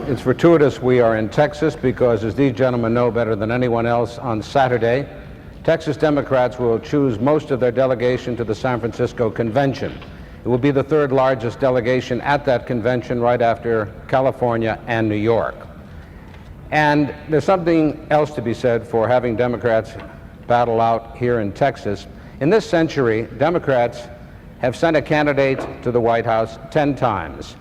It's fortuitous we are in Texas because, as these gentlemen know better than anyone else, on Saturday, Texas Democrats will choose most of their delegation to the San Francisco Convention. It will be the third largest delegation at that convention, right after California and New York. And there's something else to be said for having Democrats battle out here in Texas. In this century, Democrats have sent a candidate to the White House 10 times.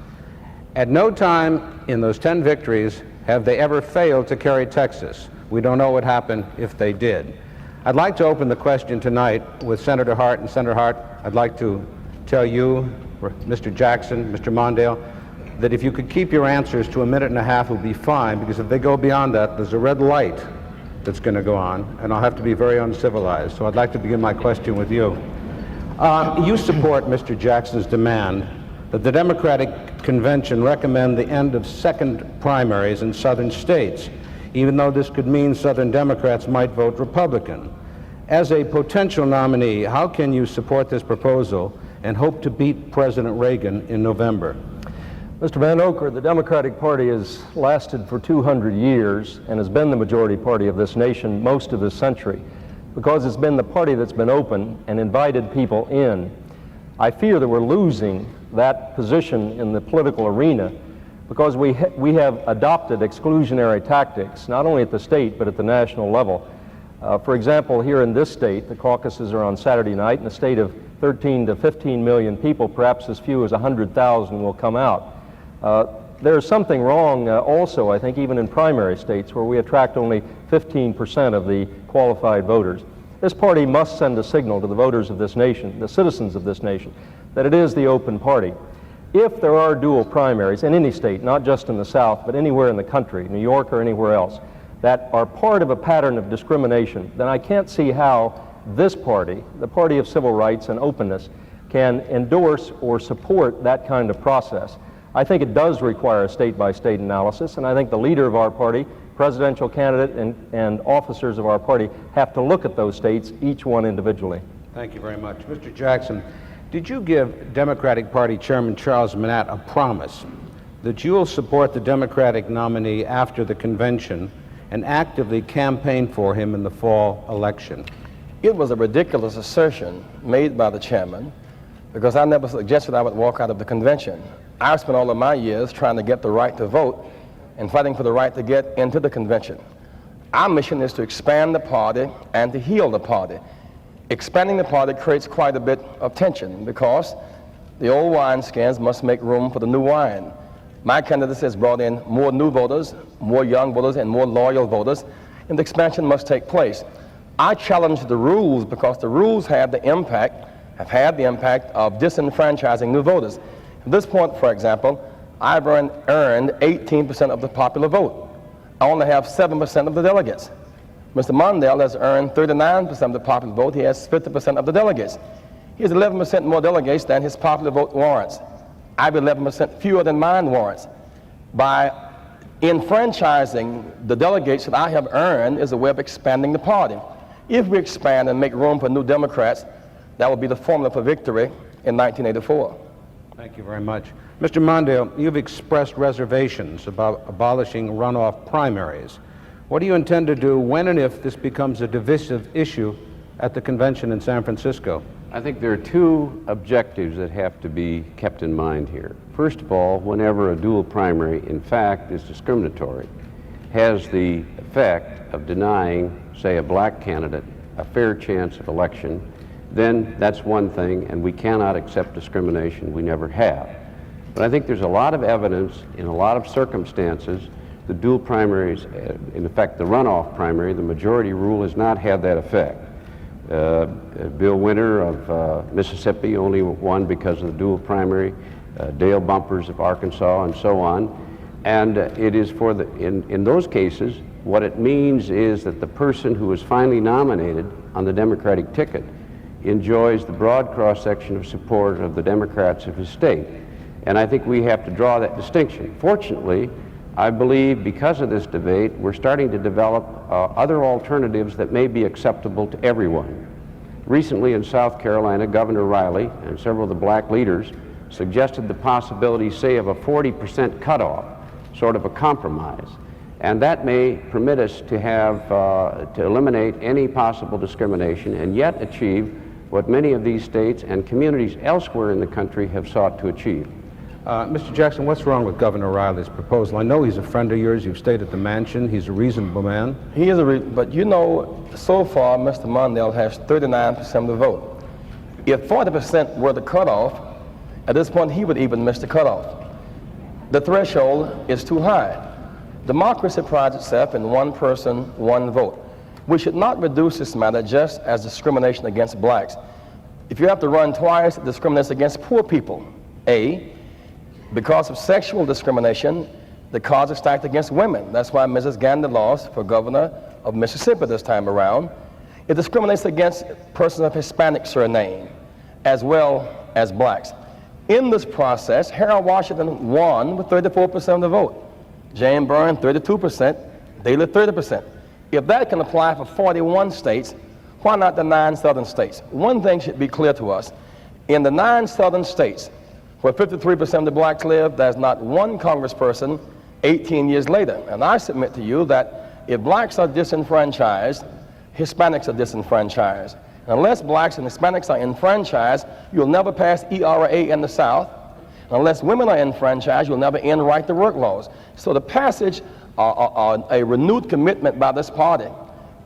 At no time in those 10 victories have they ever failed to carry Texas. We don't know what happened if they did. I'd like to open the question tonight with Senator Hart. And Senator Hart, I'd like to tell you, Mr. Jackson, Mr. Mondale, that if you could keep your answers to a minute and a half, it would be fine, because if they go beyond that, there's a red light that's going to go on, and I'll have to be very uncivilized. So I'd like to begin my question with you. You support Mr. Jackson's demand that the Democratic Convention recommend the end of second primaries in southern states, even though this could mean Southern Democrats might vote Republican. As a potential nominee, how can you support this proposal and hope to beat President Reagan in November? Mr. Van Oker, the Democratic Party has lasted for 200 years and has been the majority party of this nation most of this century because it's been the party that's been open and invited people in. I fear that we're losing that position in the political arena because we have adopted exclusionary tactics, not only at the state but at the national level. For example, here in this state, the caucuses are on Saturday night. In a state of 13 to 15 million people, perhaps as few as 100,000 will come out. There's something wrong also, I think, even in primary states where we attract only 15% of the qualified voters. This party must send a signal to the voters of this nation, the citizens of this nation, that it is the open party. If there are dual primaries in any state, not just in the South, but anywhere in the country, New York or anywhere else, that are part of a pattern of discrimination, then I can't see how this party, the party of civil rights and openness, can endorse or support that kind of process. I think it does require a state-by-state analysis, and I think the leader of our party, presidential candidate, and officers of our party have to look at those states, each one individually. Thank you very much. Mr. Jackson, did you give Democratic Party Chairman Charles Manat a promise that you will support the Democratic nominee after the convention and actively campaign for him in the fall election? It was a ridiculous assertion made by the chairman because I never suggested I would walk out of the convention. I've spent all of my years trying to get the right to vote and fighting for the right to get into the convention. Our mission is to expand the party and to heal the party. Expanding the party creates quite a bit of tension because the old wineskins must make room for the new wine. My candidacy has brought in more new voters, more young voters, and more loyal voters, and the expansion must take place. I challenge the rules because the rules have had the impact of disenfranchising new voters. At this point, for example, I've earned 18% of the popular vote. I only have 7% of the delegates. Mr. Mondale has earned 39% of the popular vote. He has 50% of the delegates. He has 11% more delegates than his popular vote warrants. I have 11% fewer than mine warrants. By enfranchising the delegates that I have earned is a way of expanding the party. If we expand and make room for new Democrats, that will be the formula for victory in 1984. Thank you very much. Mr. Mondale, you've expressed reservations about abolishing runoff primaries. What do you intend to do when and if this becomes a divisive issue at the convention in San Francisco? I think there are two objectives that have to be kept in mind here. First of all, whenever a dual primary, in fact, is discriminatory, has the effect of denying, say, a black candidate a fair chance of election, then that's one thing, and we cannot accept discrimination. We never have. But I think there's a lot of evidence in a lot of circumstances the dual primaries, in effect the runoff primary, the majority rule has not had that effect. Bill Winter of Mississippi only won because of the dual primary, Dale Bumpers of Arkansas, and so on. And it is for the, in those cases, what it means is that the person who is finally nominated on the Democratic ticket enjoys the broad cross-section of support of the Democrats of his state. And I think we have to draw that distinction. Fortunately, I believe because of this debate, we're starting to develop other alternatives that may be acceptable to everyone. Recently in South Carolina, Governor Riley and several of the black leaders suggested the possibility, say, of a 40% cutoff sort of a compromise. And that may permit us to have, to eliminate any possible discrimination and yet achieve what many of these states and communities elsewhere in the country have sought to achieve. Mr. Jackson, what's wrong with Governor Riley's proposal? I know he's a friend of yours. You've stayed at the mansion. He's a reasonable man. He is but you know, so far, Mr. Mondale has 39% of the vote. If 40% were the cutoff, at this point, he would even miss the cutoff. The threshold is too high. Democracy prides itself in one person, one vote. We should not reduce this matter just as discrimination against blacks. If you have to run twice, it discriminates against poor people. A, because of sexual discrimination, the cause is stacked against women. That's why Mrs. Gandy lost for governor of Mississippi this time around. It discriminates against persons of Hispanic surname, as well as blacks. In this process, Harold Washington won with 34% of the vote. Jane Byrne, 32%, Daley, 30%. If that can apply for 41 states, why not the 9 southern states? One thing should be clear to us. In the 9 southern states, where 53% of the blacks live, there's not one congressperson 18 years later. And I submit to you that if blacks are disenfranchised, Hispanics are disenfranchised. And unless blacks and Hispanics are enfranchised, you'll never pass ERA in the South. And unless women are enfranchised, you'll never end right to work laws. So the passage of a renewed commitment by this party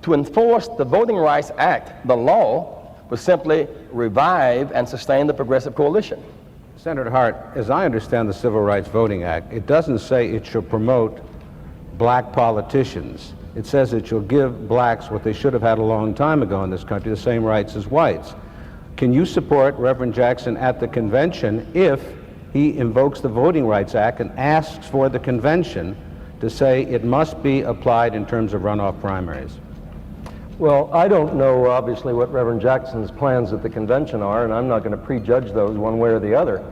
to enforce the Voting Rights Act, the law, will simply revive and sustain the Progressive Coalition. Senator Hart, as I understand the Civil Rights Voting Act, it doesn't say it shall promote black politicians. It says it shall give blacks what they should have had a long time ago in this country, the same rights as whites. Can you support Reverend Jackson at the convention if he invokes the Voting Rights Act and asks for the convention to say it must be applied in terms of runoff primaries? Well, I don't know, obviously, what Reverend Jackson's plans at the convention are, and I'm not going to prejudge those one way or the other.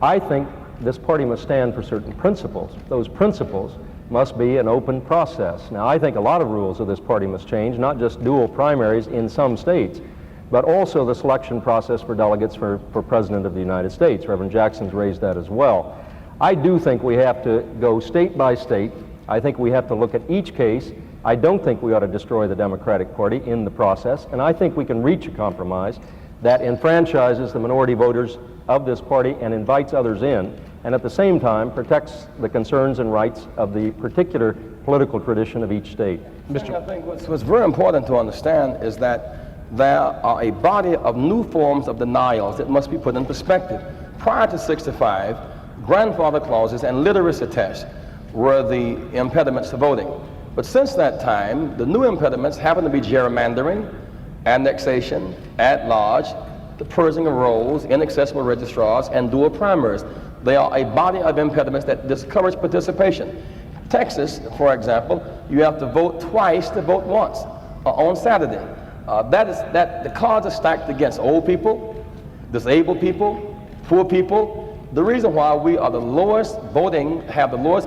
I think this party must stand for certain principles. Those principles must be an open process. Now, I think a lot of rules of this party must change, not just dual primaries in some states, but also the selection process for delegates for President of the United States. Reverend Jackson's raised that as well. I do think we have to go state by state. I think we have to look at each case. I don't think we ought to destroy the Democratic Party in the process, and I think we can reach a compromise that enfranchises the minority voters of this party and invites others in, and at the same time protects the concerns and rights of the particular political tradition of each state. I think what's very important to understand is that there are a body of new forms of denials that must be put in perspective. Prior to 65, grandfather clauses and literacy tests were the impediments to voting. But since that time, the new impediments happen to be gerrymandering, annexation, at-large, the purging of rolls, inaccessible registrars, and dual primaries. They are a body of impediments that discourage participation. Texas, for example, you have to vote twice to vote once on Saturday. The cards are stacked against old people, disabled people, poor people. The reason why we are have the lowest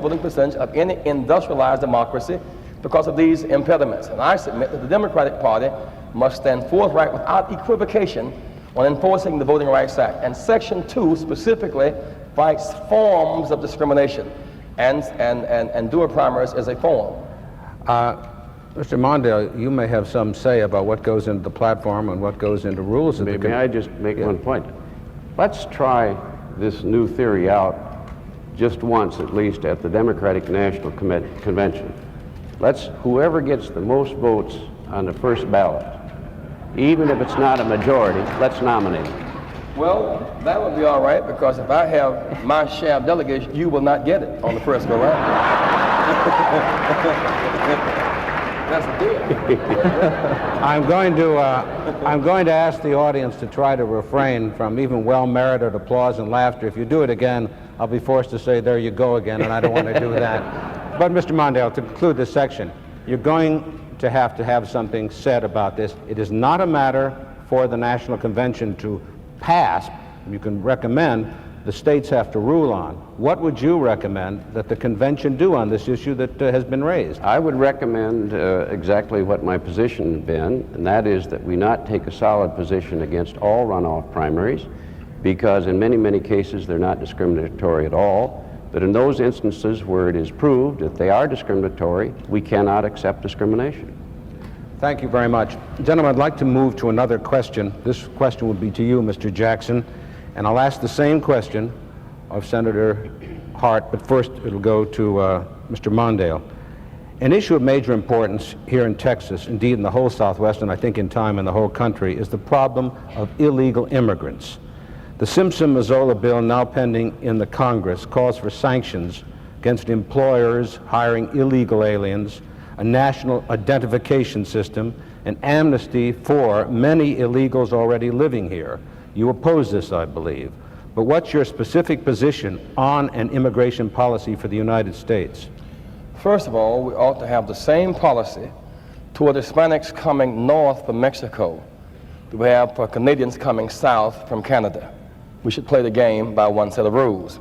voting percentage of any industrialized democracy because of these impediments. And I submit that the Democratic Party must stand forthright without equivocation on enforcing the Voting Rights Act. And Section 2 specifically fights forms of discrimination, and dual primaries is a form. Mr. Mondale, you may have some say about what goes into the platform and what goes into rules of the May I just make one point? Let's try this new theory out just once, at least, at the Democratic National Convention. Whoever gets the most votes on the first ballot, even if it's not a majority, let's nominate him. Well, that would be all right, because if I have my share of delegates, you will not get it on the first go round. That's a deal. I'm going to ask the audience to try to refrain from even well-merited applause and laughter. If you do it again, I'll be forced to say, there you go again, and I don't want to do that. But Mr. Mondale, to conclude this section, you're going to have something said about this. It is not a matter for the National Convention to pass. You can recommend, the states have to rule on. What would you recommend that the convention do on this issue that has been raised? I would recommend exactly what my position has been, and that is that we not take a solid position against all runoff primaries, because in many, many cases they're not discriminatory at all. But in those instances where it is proved that they are discriminatory, we cannot accept discrimination. Thank you very much. Gentlemen, I'd like to move to another question. This question would be to you, Mr. Jackson, and I'll ask the same question of Senator Hart, but first it'll go to Mr. Mondale. An issue of major importance here in Texas, indeed in the whole Southwest, and I think in time in the whole country, is the problem of illegal immigrants. The Simpson-Mazzola bill now pending in the Congress calls for sanctions against employers hiring illegal aliens, a national identification system, and amnesty for many illegals already living here. You oppose this, I believe. But what's your specific position on an immigration policy for the United States? First of all, we ought to have the same policy toward Hispanics coming north from Mexico that we have for Canadians coming south from Canada. We should play the game by one set of rules.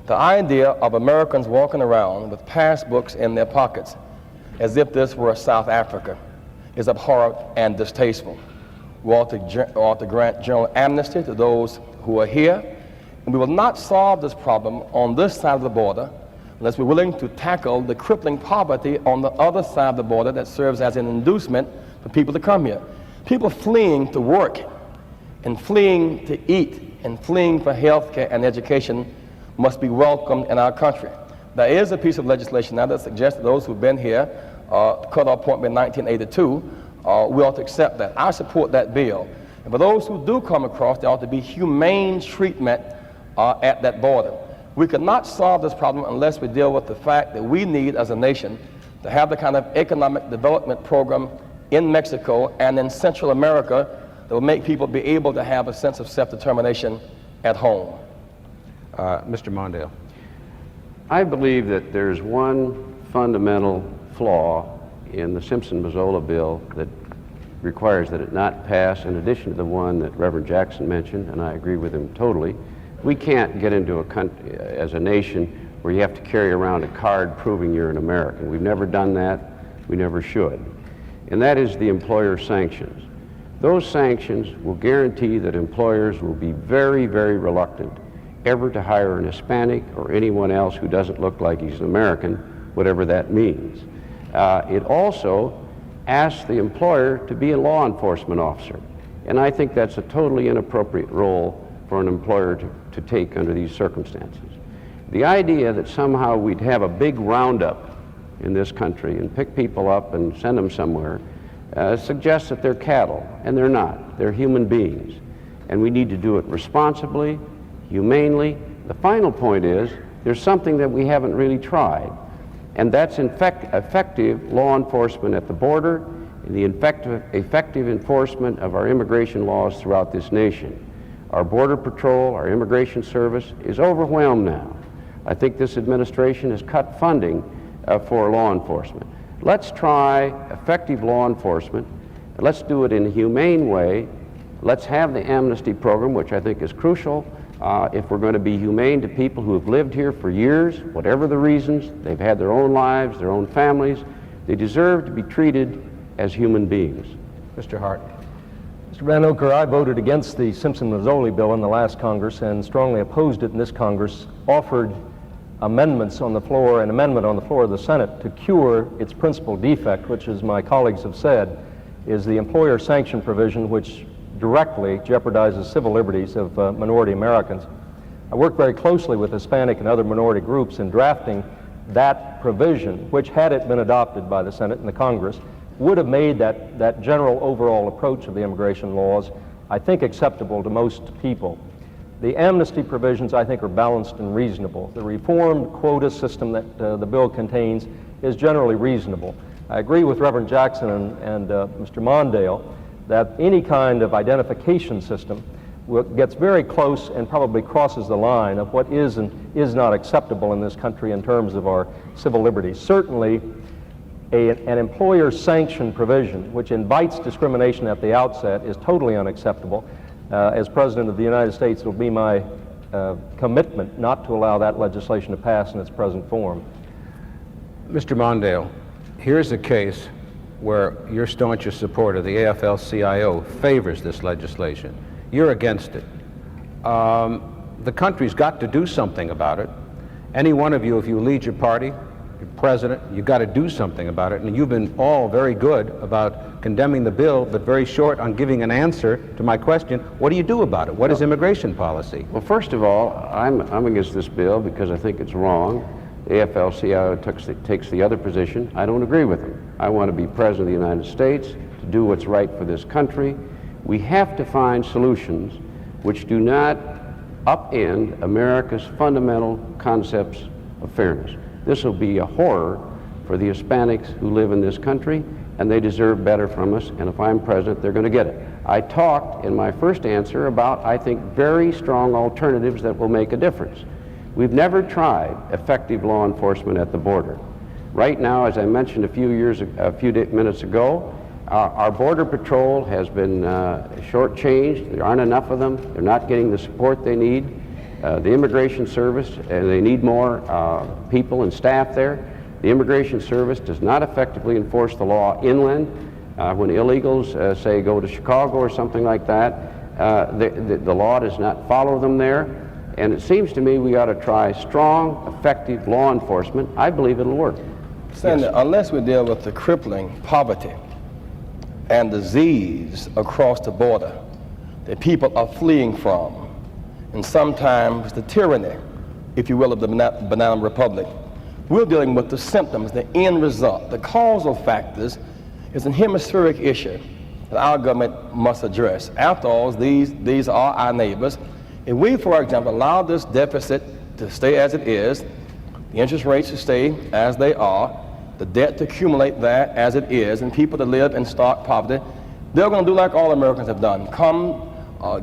The idea of Americans walking around with passbooks in their pockets as if this were South Africa is abhorrent and distasteful. We ought to grant general amnesty to those who are here, and we will not solve this problem on this side of the border unless we're willing to tackle the crippling poverty on the other side of the border that serves as an inducement for people to come here. People fleeing to work and fleeing to eat and fleeing for health care and education must be welcomed in our country. There is a piece of legislation now that suggests that those who've been here, cut-off point in 1982, we ought to accept that. I support that bill. And for those who do come across, there ought to be humane treatment at that border. We could not solve this problem unless we deal with the fact that we need, as a nation, to have the kind of economic development program in Mexico and in Central America that will make people be able to have a sense of self-determination at home. Mr. Mondale. I believe that there's one fundamental flaw in the Simpson-Mazzola bill that requires that it not pass, in addition to the one that Reverend Jackson mentioned, and I agree with him totally. We can't get into a country, as a nation, where you have to carry around a card proving you're an American. We've never done that. We never should. And that is the employer sanctions. Those sanctions will guarantee that employers will be very, very reluctant ever to hire an Hispanic or anyone else who doesn't look like he's an American, whatever that means. It also asks the employer to be a law enforcement officer. And I think that's a totally inappropriate role for an employer to take under these circumstances. The idea that somehow we'd have a big roundup in this country and pick people up and send them somewhere suggests that they're cattle, and they're not. They're human beings. And we need to do it responsibly, humanely. The final point is, there's something that we haven't really tried, and that's effective law enforcement at the border and the effective enforcement of our immigration laws throughout this nation. Our Border Patrol, our Immigration Service is overwhelmed now. I think this administration has cut funding for law enforcement. Let's try effective law enforcement. Let's do it in a humane way. Let's have the amnesty program, which I think is crucial. If we're going to be humane to people who have lived here for years, whatever the reasons, they've had their own lives, their own families, they deserve to be treated as human beings. Mr. Hart. Mr. Van Oker, I voted against the Simpson-Mazzola bill in the last Congress and strongly opposed it in this Congress, offered amendments on the floor, an amendment on the floor of the Senate to cure its principal defect, which, as my colleagues have said, is the employer sanction provision, which directly jeopardizes civil liberties of minority Americans. I worked very closely with Hispanic and other minority groups in drafting that provision, which, had it been adopted by the Senate and the Congress, would have made that general overall approach of the immigration laws, I think, acceptable to most people. The amnesty provisions, I think, are balanced and reasonable. The reformed quota system that the bill contains is generally reasonable. I agree with Reverend Jackson and Mr. Mondale that any kind of identification system gets very close and probably crosses the line of what is and is not acceptable in this country in terms of our civil liberties. Certainly, an employer sanction provision which invites discrimination at the outset is totally unacceptable. As President of the United States, it will be my commitment not to allow that legislation to pass in its present form. Mr. Mondale, here's a case where your staunchest supporter, the AFL-CIO, favors this legislation. You're against it. The country's got to do something about it, Any one of you, if you lead your party, your president, you've got to do something about it. And you've been all very good about condemning the bill, but very short on giving an answer to my question, what do you do about it? What is immigration policy? Well, first of all, I'm against this bill because I think it's wrong. The AFL-CIO takes the other position. I don't agree with them. I want to be president of the United States to do what's right for this country. We have to find solutions which do not upend America's fundamental concepts of fairness. This will be a horror for the Hispanics who live in this country, and they deserve better from us, and if I'm president, they're going to get it. I talked in my first answer about, I think, very strong alternatives that will make a difference. We've never tried effective law enforcement at the border. Right now, as I mentioned a few minutes ago, our Border Patrol has been shortchanged. There aren't enough of them. They're not getting the support they need. The Immigration Service, they need more people and staff there. The Immigration Service does not effectively enforce the law inland. When illegals, say, go to Chicago or something like that, the law does not follow them there. And it seems to me we ought to try strong, effective law enforcement. I believe it'll work. Senator, unless we deal with the crippling poverty and disease across the border that people are fleeing from, and sometimes the tyranny, if you will, of the banana republic, we're dealing with the symptoms, the end result. The causal factors is a hemispheric issue that our government must address. After all, these are our neighbors. If we, for example, allow this deficit to stay as it is, the interest rates to stay as they are, the debt to accumulate there as it is, and people to live in stark poverty, they're going to do like all Americans have done. Come,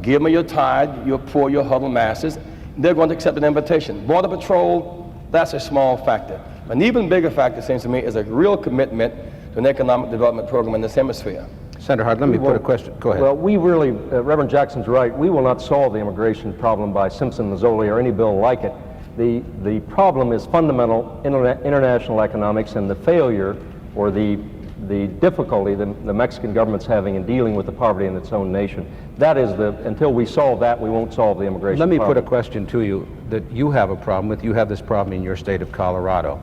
give me your tithe, your poor, your huddled masses. They're going to accept an invitation. Border Patrol, that's a small factor. An even bigger factor, it seems to me, is a real commitment to an economic development program in this hemisphere. Senator Hart, let me put a question. Go ahead. Well, we really, Reverend Jackson's right, we will not solve the immigration problem by Simpson-Mazzoli or any bill like it. The problem is fundamental international economics and the failure or the difficulty the Mexican government's having in dealing with the poverty in its own nation. That is until we solve that, we won't solve the immigration problem. Let me put a question to you that you have a problem with. You have this problem in your state of Colorado.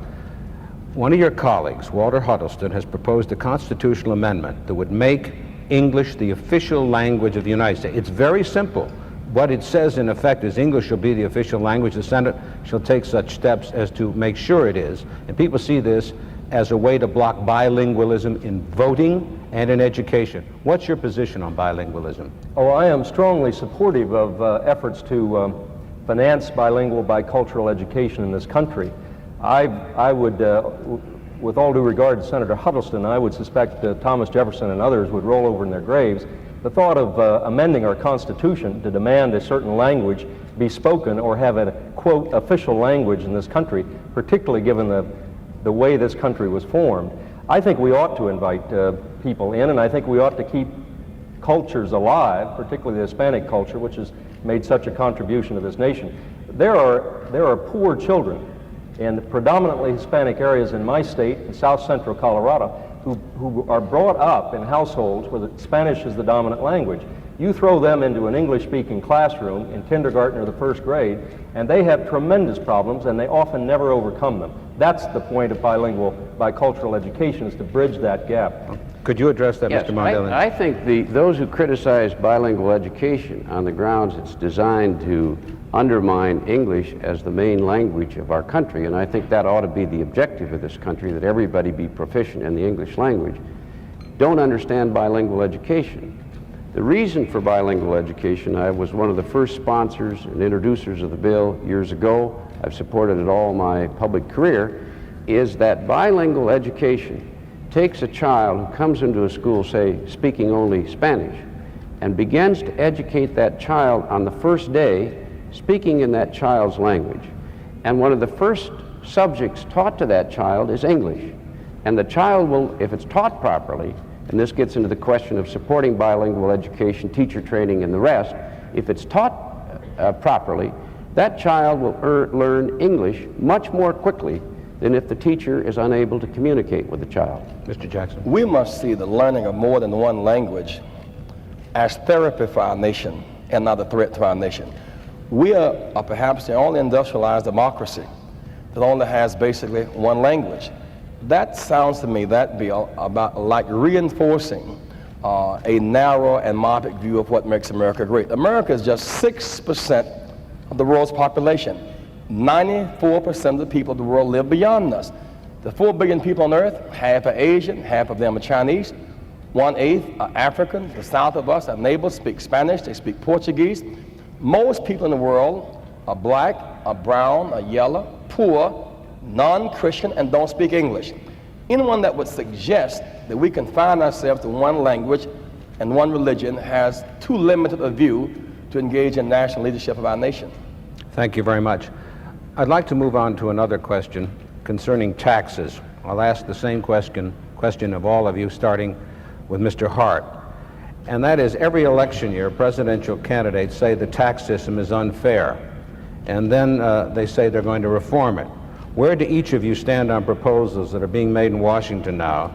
One of your colleagues, Walter Huddleston, has proposed a constitutional amendment that would make English the official language of the United States. It's very simple. What it says, in effect, is English shall be the official language. The Senate shall take such steps as to make sure it is. And people see this as a way to block bilingualism in voting and in education. What's your position on bilingualism? Oh, I am strongly supportive of efforts to finance bilingual, bicultural education in this country. I would, with all due regard to Senator Huddleston, I would suspect Thomas Jefferson and others would roll over in their graves. The thought of amending our Constitution to demand a certain language be spoken or have a, quote, official language in this country, particularly given the way this country was formed, I think we ought to invite people in, and I think we ought to keep cultures alive, particularly the Hispanic culture, which has made such a contribution to this nation. There are poor children in predominantly Hispanic areas in my state, in south central Colorado, who are brought up in households where the Spanish is the dominant language. You throw them into an English-speaking classroom in kindergarten or the first grade, and they have tremendous problems, and they often never overcome them. That's the point of bilingual, bicultural education, is to bridge that gap. Could you address that, Yes, Mr. Mondale? I think those who criticize bilingual education on the grounds it's designed to undermine English as the main language of our country, and I think that ought to be the objective of this country, that everybody be proficient in the English language, don't understand bilingual education. The reason for bilingual education, I was one of the first sponsors and introducers of the bill years ago. I've supported it all my public career, is that bilingual education takes a child who comes into a school, say, speaking only Spanish, and begins to educate that child on the first day speaking in that child's language. And one of the first subjects taught to that child is English. And the child will, if it's taught properly, and this gets into the question of supporting bilingual education, teacher training, and the rest, if it's taught properly, that child will learn English much more quickly than if the teacher is unable to communicate with the child. Mr. Jackson. We must see the learning of more than one language as therapy for our nation and not a threat to our nation. We are perhaps the only industrialized democracy that only has basically one language. That sounds to me, that bill, about like reinforcing a narrow and myopic view of what makes America great. America is just 6% of the world's population. 94% of the people of the world live beyond us. The 4 billion people on earth, half are Asian, half of them are Chinese, 1/8 are African. The south of us, our neighbors, speak Spanish, they speak Portuguese. Most people in the world are black, are brown, are yellow, poor, non-Christian, and don't speak English. Anyone that would suggest that we confine ourselves to one language and one religion has too limited a view to engage in national leadership of our nation. Thank you very much. I'd like to move on to another question concerning taxes. I'll ask the same question of all of you, starting with Mr. Hart. And that is, every election year, presidential candidates say the tax system is unfair. And then they say they're going to reform it. Where do each of you stand on proposals that are being made in Washington now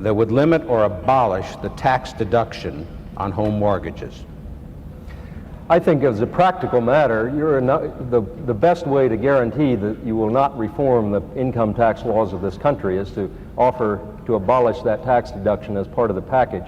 that would limit or abolish the tax deduction on home mortgages? I think as a practical matter, the best way to guarantee that you will not reform the income tax laws of this country is to offer to abolish that tax deduction as part of the package.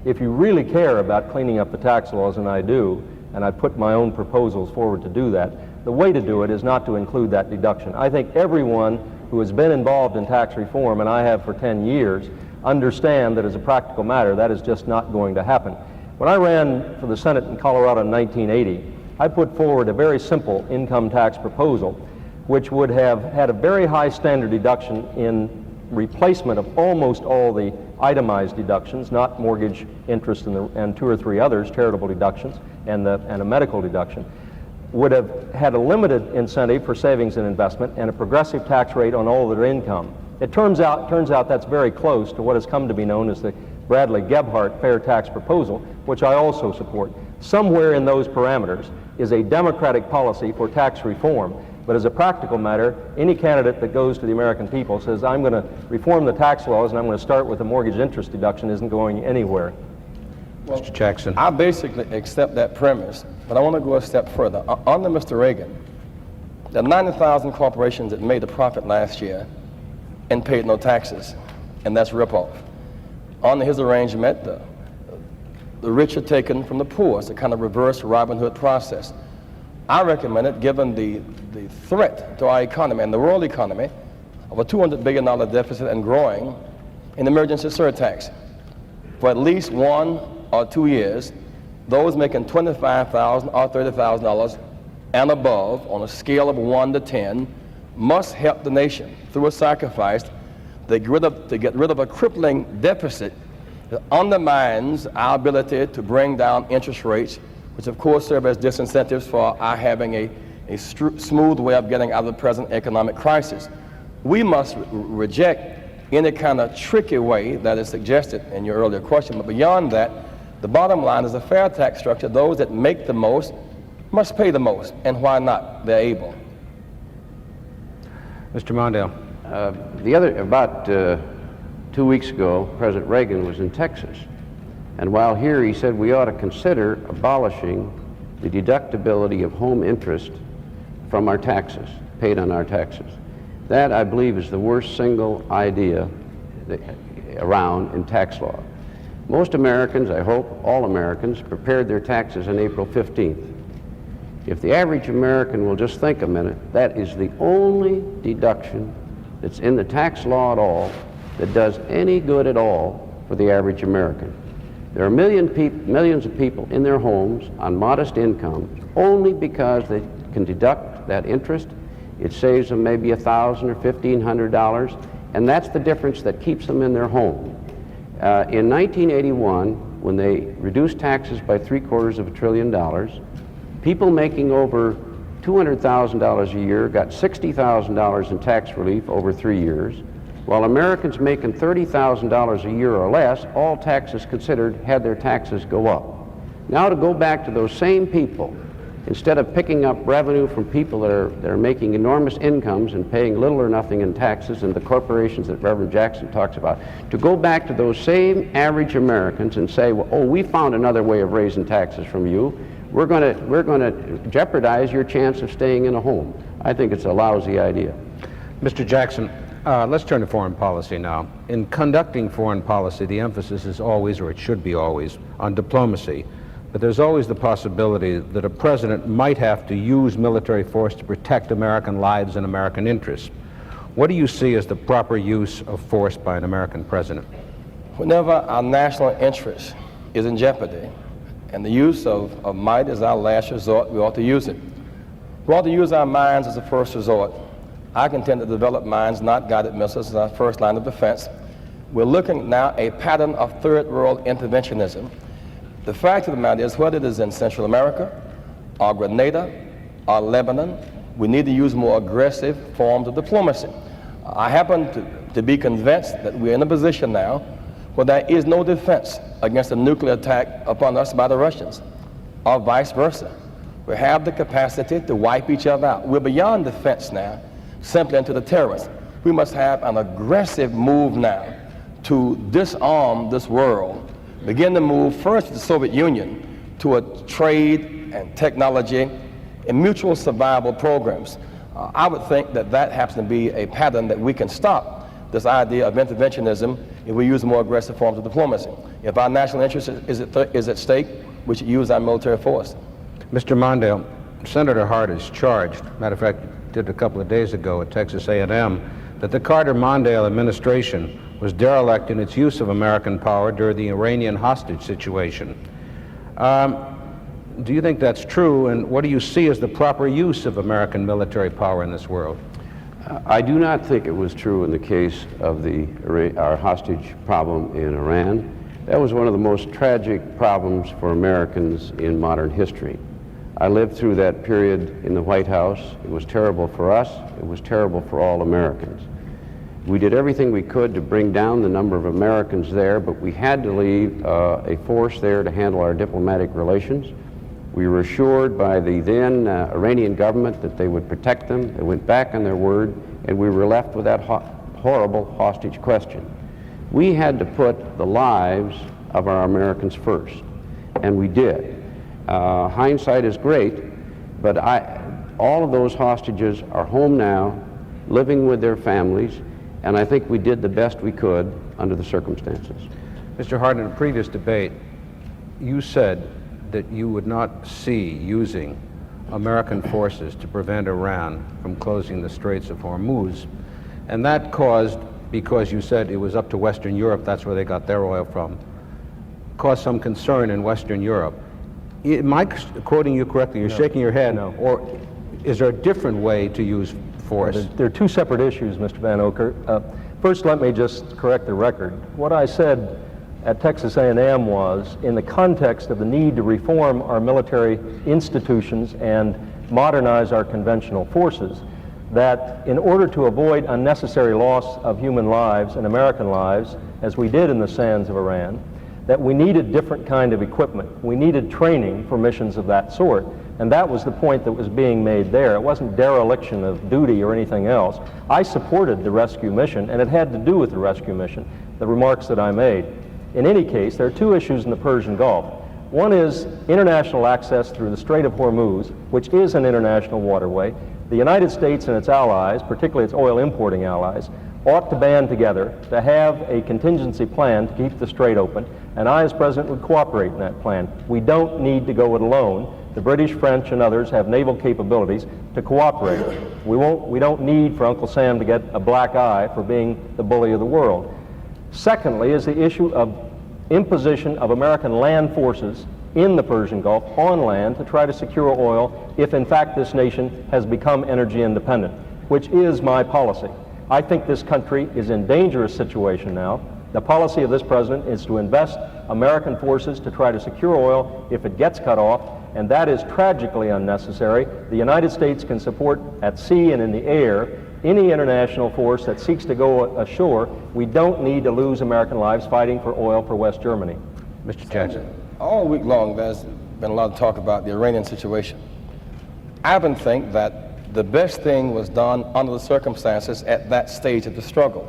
If you really care about cleaning up the tax laws, and I do, and I put my own proposals forward to do that, the way to do it is not to include that deduction. I think everyone who has been involved in tax reform, and I have for 10 years, understand that as a practical matter, that is just not going to happen. When I ran for the Senate in Colorado in 1980, I put forward a very simple income tax proposal, which would have had a very high standard deduction in replacement of almost all the itemized deductions, not mortgage interest and 2 or 3 others, charitable deductions, and a medical deduction. Would have had a limited incentive for savings and investment and a progressive tax rate on all their income. It turns out that's very close to what has come to be known as the Bradley-Gebhardt fair tax proposal, which I also support. Somewhere in those parameters is a Democratic policy for tax reform. But as a practical matter, any candidate that goes to the American people says, I'm going to reform the tax laws and I'm going to start with a mortgage interest deduction, isn't going anywhere. Well, Mr. Jackson. I basically accept that premise, but I want to go a step further. Under Mr. Reagan, there are 90,000 corporations that made a profit last year and paid no taxes, and that's ripoff. Under his arrangement, the rich are taken from the poor. It's a kind of reverse Robin Hood process. I recommend it, given the threat to our economy and the world economy of a $200 billion deficit and growing, an emergency surtax. For at least 1 or 2 years, those making $25,000 or $30,000 and above on a scale of 1 to 10 must help the nation through a sacrifice to get rid of a crippling deficit that undermines our ability to bring down interest rates, which of course serve as disincentives for our having a smooth way of getting out of the present economic crisis. We must reject any kind of tricky way that is suggested in your earlier question, but beyond that, the bottom line is a fair tax structure. Those that make the most must pay the most, and why not? They're able. Mr. Mondale. About 2 weeks ago, President Reagan was in Texas. And while here, he said we ought to consider abolishing the deductibility of home interest from our taxes, paid on our taxes. That, I believe, is the worst single idea around in tax law. Most Americans, I hope all Americans, prepared their taxes on April 15th. If the average American will just think a minute, that is the only deduction that's in the tax law at all that does any good at all for the average American. There are millions of people in their homes on modest incomes only because they can deduct that interest. It saves them maybe $1,000 or $1,500, and that's the difference that keeps them in their home. In 1981, when they reduced taxes by $750 billion, people making over $200,000 a year got $60,000 in tax relief over 3 years, while Americans making $30,000 a year or less, all taxes considered, had their taxes go up. Now to go back to those same people, instead of picking up revenue from people that are making enormous incomes and paying little or nothing in taxes, and the corporations that Reverend Jackson talks about, to go back to those same average Americans and say, well, oh, we found another way of raising taxes from you. We're going to jeopardize your chance of staying in a home. I think it's a lousy idea. Mr. Jackson, let's turn to foreign policy now. In conducting foreign policy, the emphasis is always, or it should be always, on diplomacy. But there's always the possibility that a president might have to use military force to protect American lives and American interests. What do you see as the proper use of force by an American president? Whenever our national interest is in jeopardy and the use of might is our last resort, we ought to use it. We ought to use our minds as a first resort. I contend to develop mines, not guided missiles, as our first line of defense. We're looking now at a pattern of third world interventionism. The fact of the matter is, whether it is in Central America, or Grenada, or Lebanon, we need to use more aggressive forms of diplomacy. I happen to be convinced that we're in a position now where there is no defense against a nuclear attack upon us by the Russians, or vice versa. We have the capacity to wipe each other out. We're beyond defense now, simply into the terrorists. We must have an aggressive move now to disarm this world, begin to move first the Soviet Union to a trade and technology and mutual survival programs. I would think that that happens to be a pattern that we can stop this idea of interventionism if we use more aggressive forms of diplomacy. If our national interest is at stake, we should use our military force. Mr. Mondale, Senator Hart is charged, matter of fact, did a couple of days ago at Texas A&M, that the Carter-Mondale administration was derelict in its use of American power during the Iranian hostage situation. Do you think that's true, and what do you see as the proper use of American military power in this world? I do not think it was true in the case of our hostage problem in Iran. That was one of the most tragic problems for Americans in modern history. I lived through that period in the White House. It was terrible for us. It was terrible for all Americans. We did everything we could to bring down the number of Americans there, but we had to leave a force there to handle our diplomatic relations. We were assured by the then Iranian government that they would protect them. They went back on their word, and we were left with that horrible hostage question. We had to put the lives of our Americans first, and we did. Hindsight is great, but all of those hostages are home now, living with their families, and I think we did the best we could under the circumstances. Mr. Hart, in a previous debate, you said that you would not see using American forces to prevent Iran from closing the Straits of Hormuz, and that caused, because you said it was up to Western Europe, that's where they got their oil from, caused some concern in Western Europe. Am I quoting you correctly? You're shaking your head. No. Or is there a different way to use force? There are two separate issues, Mr. Van Oker. First, let me just correct the record. What I said at Texas A&M was, in the context of the need to reform our military institutions and modernize our conventional forces, that in order to avoid unnecessary loss of human lives and American lives, as we did in the sands of Iran, that we needed different kind of equipment. We needed training for missions of that sort. And that was the point that was being made there. It wasn't dereliction of duty or anything else. I supported the rescue mission, and it had to do with the rescue mission, the remarks that I made. In any case, there are two issues in the Persian Gulf. One is international access through the Strait of Hormuz, which is an international waterway. The United States and its allies, particularly its oil importing allies, ought to band together to have a contingency plan to keep the strait open, and I as president would cooperate in that plan. We don't need to go it alone. The British, French, and others have naval capabilities to cooperate. We don't need for Uncle Sam to get a black eye for being the bully of the world. Secondly is the issue of imposition of American land forces in the Persian Gulf on land to try to secure oil if in fact this nation has become energy independent, which is my policy. I think this country is in a dangerous situation now. The policy of this president is to invest American forces to try to secure oil if it gets cut off, and that is tragically unnecessary. The United States can support at sea and in the air any international force that seeks to go ashore. We don't need to lose American lives fighting for oil for West Germany. Mr. Jackson. All week long, there's been a lot of talk about the Iranian situation. I happen to think that the best thing was done under the circumstances at that stage of the struggle.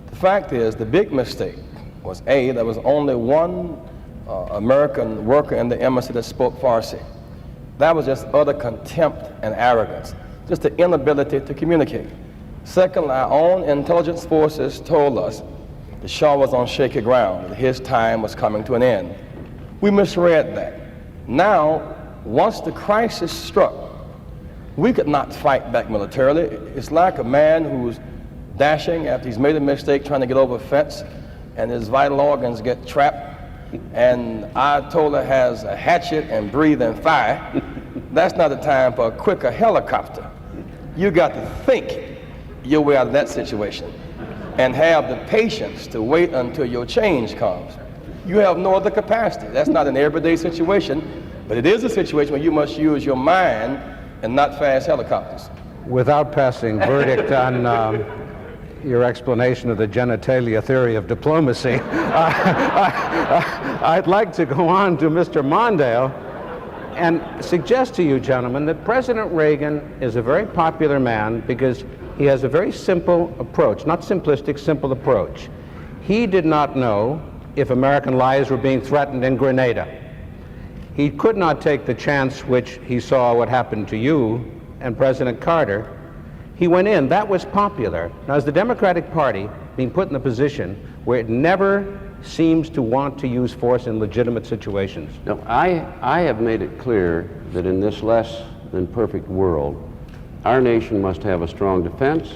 The fact is, the big mistake was, A, there was only one American worker in the embassy that spoke Farsi. That was just utter contempt and arrogance, just the inability to communicate. Second, our own intelligence forces told us the Shah was on shaky ground, that his time was coming to an end. We misread that. Now, once the crisis struck, we could not fight back militarily. It's like a man who's dashing after he's made a mistake trying to get over a fence and his vital organs get trapped, and Ayatollah has a hatchet and breathing fire. That's not the time for a quicker helicopter. You got to think your way out of that situation and have the patience to wait until your change comes. You have no other capacity. That's not an everyday situation, but it is a situation where you must use your mind and not fast helicopters. Without passing verdict on your explanation of the genitalia theory of diplomacy, I'd like to go on to Mr. Mondale and suggest to you, gentlemen, that President Reagan is a very popular man because he has a very simple approach, not simplistic, simple approach. He did not know if American lives were being threatened in Grenada. He could not take the chance which he saw what happened to you and President Carter. He went in. That was popular. Now, is the Democratic Party being put in a position where it never seems to want to use force in legitimate situations? No, I have made it clear that in this less than perfect world, our nation must have a strong defense,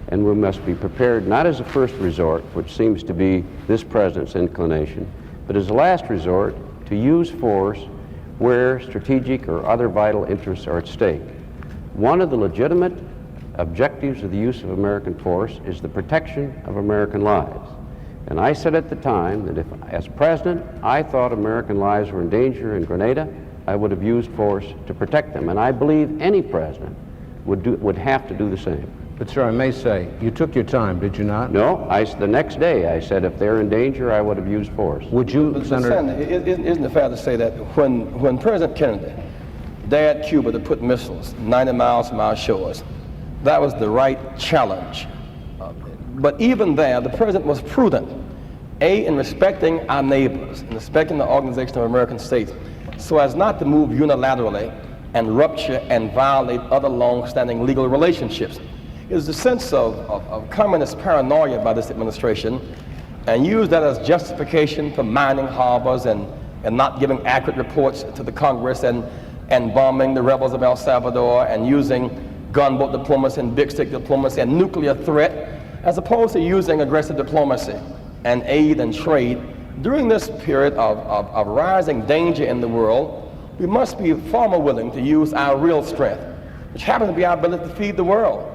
and we must be prepared not as a first resort, which seems to be this president's inclination, but as a last resort to use force where strategic or other vital interests are at stake. One of the legitimate objectives of the use of American force is the protection of American lives. And I said at the time that if, as president, I thought American lives were in danger in Grenada, I would have used force to protect them. And I believe any president would have to do the same. But, sir, I may say, you took your time, did you not? No, the next day I said if they're in danger, I would have used force. Would you, But Senator? isn't it fair to say that when President Kennedy dared Cuba to put missiles 90 miles from our shores, that was the right challenge. But even there, the president was prudent, in respecting our neighbors, in respecting the Organization of American States, so as not to move unilaterally and rupture and violate other long-standing legal relationships. It was the sense of communist paranoia by this administration, and used that as justification for mining harbors and not giving accurate reports to the Congress and bombing the rebels of El Salvador and using gunboat diplomacy and big stick diplomacy and nuclear threat, as opposed to using aggressive diplomacy and aid and trade. During this period of rising danger in the world, we must be far more willing to use our real strength, which happens to be our ability to feed the world,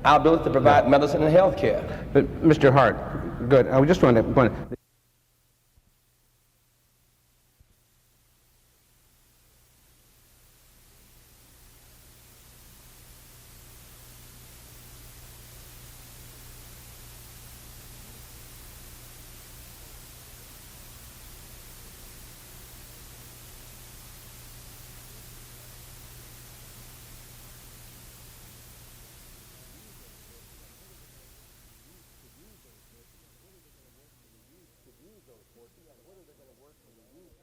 our ability to provide medicine and health care. But, Mr. Hart, good. I just want to point.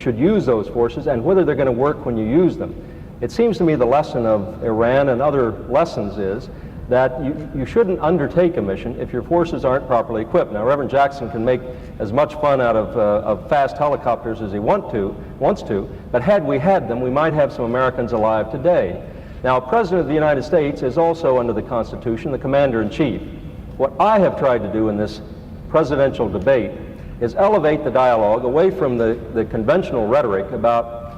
Should use those forces and whether they're going to work when you use them. It seems to me the lesson of Iran and other lessons is that you shouldn't undertake a mission if your forces aren't properly equipped. Now, Reverend Jackson can make as much fun out of fast helicopters as he wants to, but had we had them, we might have some Americans alive today. Now, President of the United States is also, under the Constitution, the Commander-in-Chief. What I have tried to do in this presidential debate is elevate the dialogue away from the conventional rhetoric about,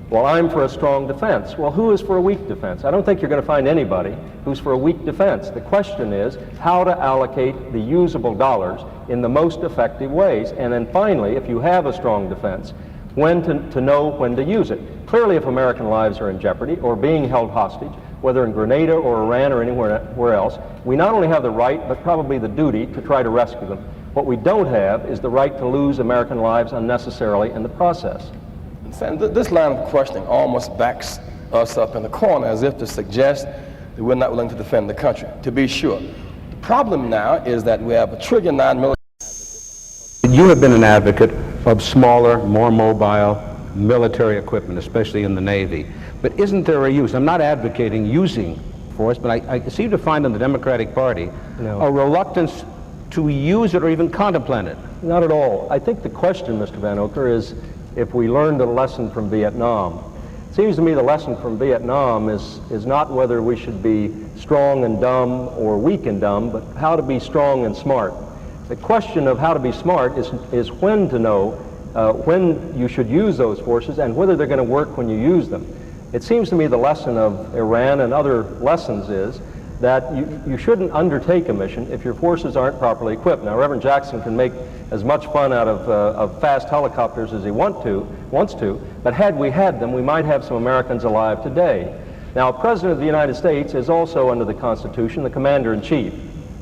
well, I'm for a strong defense. Well, who is for a weak defense? I don't think you're going to find anybody who's for a weak defense. The question is how to allocate the usable dollars in the most effective ways. And then finally, if you have a strong defense, when to know when to use it. Clearly, if American lives are in jeopardy or being held hostage, whether in Grenada or Iran or anywhere else, we not only have the right, but probably the duty to try to rescue them. What we don't have is the right to lose American lives unnecessarily in the process. This line of questioning almost backs us up in the corner as if to suggest that we're not willing to defend the country. To be sure, the problem now is that we have $1.9 trillion military. You have been an advocate of smaller, more mobile military equipment, especially in the Navy. But isn't there a use? I'm not advocating using force, but I seem to find in the Democratic Party No. a reluctance to use it or even contemplate it. Not at all. I think the question, Mr. Van Oker, is if we learned a lesson from Vietnam. It seems to me the lesson from Vietnam is not whether we should be strong and dumb or weak and dumb, but how to be strong and smart. The question of how to be smart is when to know when you should use those forces and whether they're going to work when you use them. It seems to me the lesson of Iran and other lessons is that you shouldn't undertake a mission if your forces aren't properly equipped. Now, Reverend Jackson can make as much fun out of fast helicopters as he wants to, but had we had them, we might have some Americans alive today. Now, President of the United States is also, under the Constitution, the Commander-in-Chief.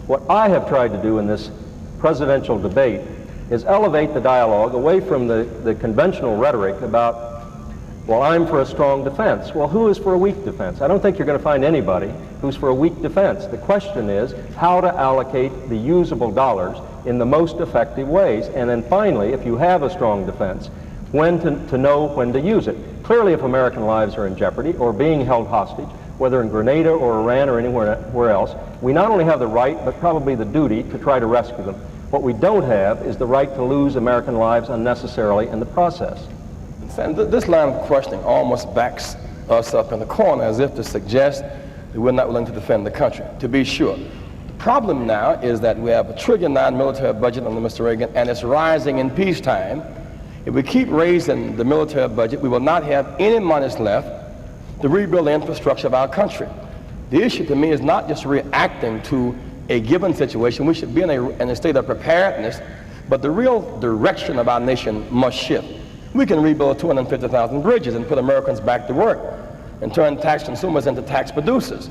What I have tried to do in this presidential debate is elevate the dialogue away from the conventional rhetoric about, well, I'm for a strong defense. Well, who is for a weak defense? I don't think you're going to find anybody who's for a weak defense. The question is how to allocate the usable dollars in the most effective ways. And then finally, if you have a strong defense, when to know when to use it. Clearly, if American lives are in jeopardy or being held hostage, whether in Grenada or Iran or anywhere else, we not only have the right, but probably the duty to try to rescue them. What we don't have is the right to lose American lives unnecessarily in the process. And this line of questioning almost backs us up in the corner as if to suggest that we're not willing to defend the country. To be sure, the problem now is that we have a $1.9 trillion military budget under Mr. Reagan, and it's rising in peacetime. If we keep raising the military budget, we will not have any monies left to rebuild the infrastructure of our country. The issue to me is not just reacting to a given situation. We should be in a state of preparedness, but the real direction of our nation must shift. We can rebuild 250,000 bridges and put Americans back to work and turn tax consumers into tax producers.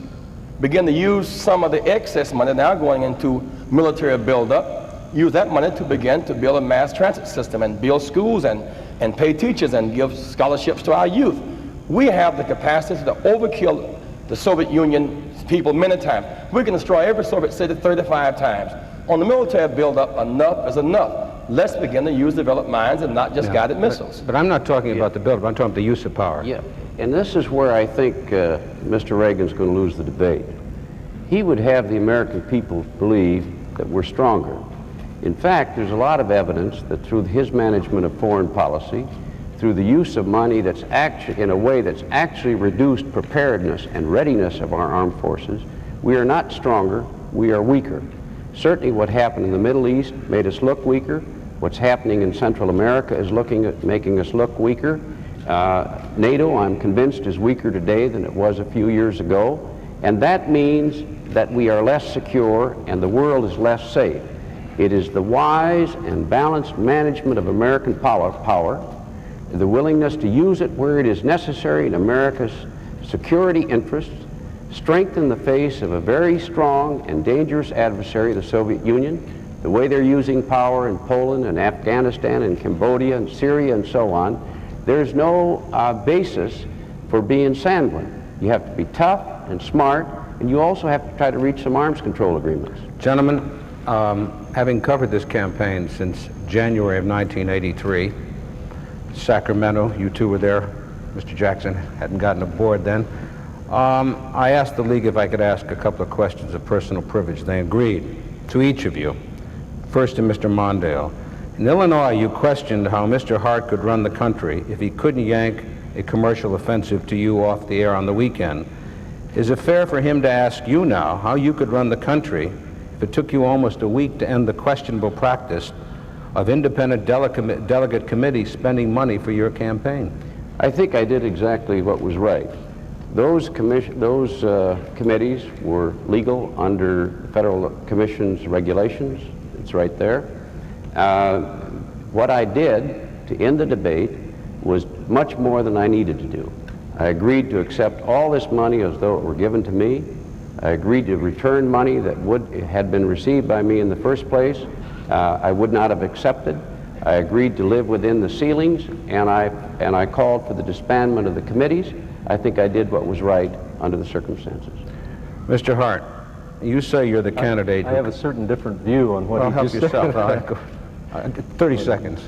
Begin to use some of the excess money now going into military buildup, use that money to begin to build a mass transit system and build schools and pay teachers and give scholarships to our youth. We have the capacity to overkill the Soviet Union people many times. We can destroy every Soviet city 35 times. On the military buildup, enough is enough. Let's begin to use developed mines and not just guided missiles. But I'm not talking about the build-up, I'm talking about the use of power. Yeah, and this is where I think Mr. Reagan's going to lose the debate. He would have the American people believe that we're stronger. In fact, there's a lot of evidence that through his management of foreign policy, through the use of money that's actually, in a way that's actually reduced preparedness and readiness of our armed forces, we are not stronger, we are weaker. Certainly what happened in the Middle East made us look weaker. What's happening in Central America is making us look weaker. NATO, I'm convinced, is weaker today than it was a few years ago. And that means that we are less secure and the world is less safe. It is the wise and balanced management of American power, the willingness to use it where it is necessary in America's security interests, strength in the face of a very strong and dangerous adversary, the Soviet Union, the way they're using power in Poland and Afghanistan and Cambodia and Syria and so on. There's no basis for being sanguine. You have to be tough and smart, and you also have to try to reach some arms control agreements. Gentlemen, having covered this campaign since January of 1983, Sacramento, you two were there. Mr. Jackson hadn't gotten aboard then. I asked the League if I could ask a couple of questions of personal privilege. They agreed to each of you. First to Mr. Mondale. In Illinois, you questioned how Mr. Hart could run the country if he couldn't yank a commercial offensive to you off the air on the weekend. Is it fair for him to ask you now how you could run the country if it took you almost a week to end the questionable practice of independent delegate committees spending money for your campaign? I think I did exactly what was right. Those committees were legal under the Federal Commission's regulations. It's right there. What I did to end the debate was much more than I needed to do. I agreed to accept all this money as though it were given to me. I agreed to return money that had been received by me in the first place. I would not have accepted. I agreed to live within the ceilings, and I called for the disbandment of the committees. I think I did what was right under the circumstances. Mr. Hart, you say you're the candidate. I have a certain different view on what Well, you help just yourself. said. 30 seconds.